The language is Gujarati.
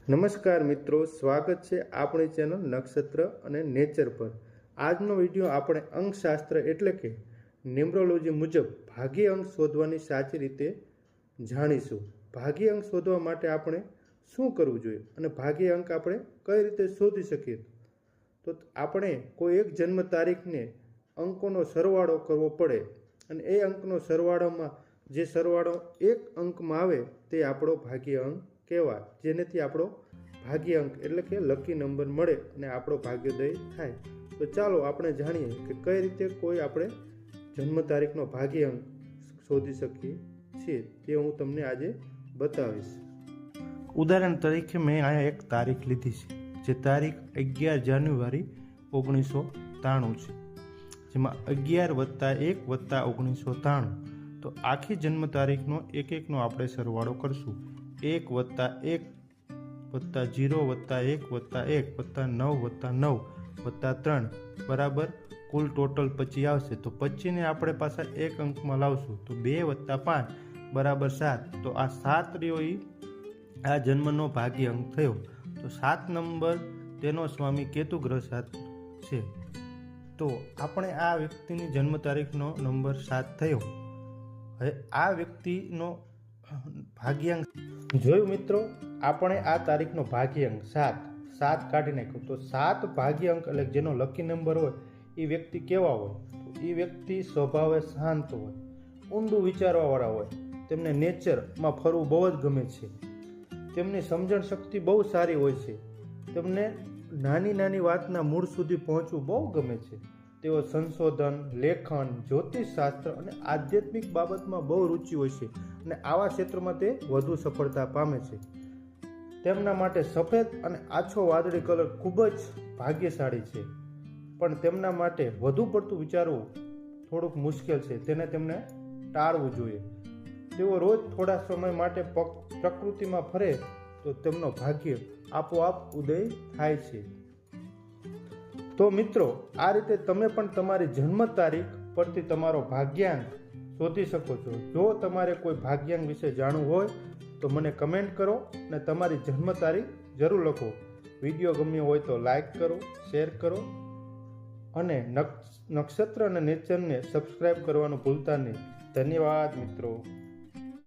નમસ્કાર મિત્રો, સ્વાગત છે આપણી ચેનલ નક્ષત્ર અને નેચર પર। આજનો વિડીયો આપણે અંકશાસ્ત્ર એટલે કે ન્યુમરોલોજી મુજબ ભાગ્ય અંક શોધવાની સાચી રીતે જાણીશું। ભાગ્ય અંક શોધવા માટે આપણે શું કરવું જોઈએ અને ભાગ્ય અંક આપણે કઈ રીતે શોધી શકીએ? તો આપણે કોઈ એક જન્મ તારીખને અંકોનો સરવાળો કરવો પડે અને એ અંકનો સરવાળોમાં જે સરવાળો એક અંકમાં આવે તે આપણો ભાગ્ય અંક કહેવાય, જેનેથી આપણો ભાગ્ય અંક એટલે કે લકી નંબર મળે અને આપણો ભાગ્યોદય થાય। તો ચાલો આપણે જાણીએ કે કઈ રીતે કોઈ આપણે જન્મ તારીખનો ભાગ્ય અંક શોધી શકીએ છીએ, તે હું તમને આજે બતાવીશ। ઉદાહરણ તરીકે મેં અહીંયા એક તારીખ લીધી છે, જે તારીખ 11 જાન્યુઆરી 1993 છે, જેમાં 11+1+1993। તો આખી જન્મ તારીખનો એકનો આપણે સરવાળો કરશું। 1+1+1+1+9+9+3 બરાબર કુલ ટોટલ 25 આવશે। તો 25ને આપણે પાછા એક અંકમાં લાવશું તો 2+5 બરાબર 7। તો આ 7 રહ્યો એ આ જન્મનો ભાગ્ય અંક થયો। તો 7 નંબર તેનો સ્વામી કેતુ ગ્રહ સાથે છે। તો આપણે આ વ્યક્તિની જન્મ તારીખનો નંબર 7 થયો। હવે આ વ્યક્તિનો ભાગ્યાંક જોયું મિત્રો, આપણે આ તારીખનો ભાગ્યાંક 7 કાઢી નાખ્યો। તો 7 ભાગ્યાંક એટલે જેનો લકી નંબર હોય એ વ્યક્તિ કેવા હોય? તો એ વ્યક્તિ સ્વભાવે શાંત હોય, ઊંડું વિચારવાવાળા હોય, તેમને નેચરમાં ફરવું બહુ જ ગમે છે, તેમની સમજણ શક્તિ બહુ સારી હોય છે, તેમને નાની નાની વાતના મૂળ સુધી પહોંચવું બહુ ગમે છે। તેઓ સંશોધન, લેખન, જ્યોતિષશાસ્ત્ર અને આધ્યાત્મિક બાબતમાં બહુ રુચિ હોય છે અને આવા ક્ષેત્રમાં તે વધુ સફળતા પામે છે। તેમના માટે સફેદ અને આછો વાદળી કલર ખૂબ જ ભાગ્યશાળી છે, પણ તેમના માટે વધુ પડતું વિચારવું થોડુંક મુશ્કેલ છે, તેને તેમને ટાળવું જોઈએ। તેઓ રોજ થોડા સમય માટે પ્રકૃતિમાં ફરે તો તેમનો ભાગ્ય આપોઆપ ઉદય થાય છે। તો મિત્રો, આ રીતે તમે પણ તમારી જન્મ તારીખ પરથી તમારો ભાગ્યાંક શોધી શકો છો। જો તમારે કોઈ ભાગ્યાંક વિશે જાણવું હોય તો મને કમેન્ટ કરો અને તમારી જન્મ તારીખ જરૂર લખો। વિડીયો ગમ્યો હોય તો લાઈક કરો, શેર કરો અને નક્ષત્ર અને નેચરને સબસ્ક્રાઈબ કરવાનું ભૂલતા નહીં। ધન્યવાદ મિત્રો।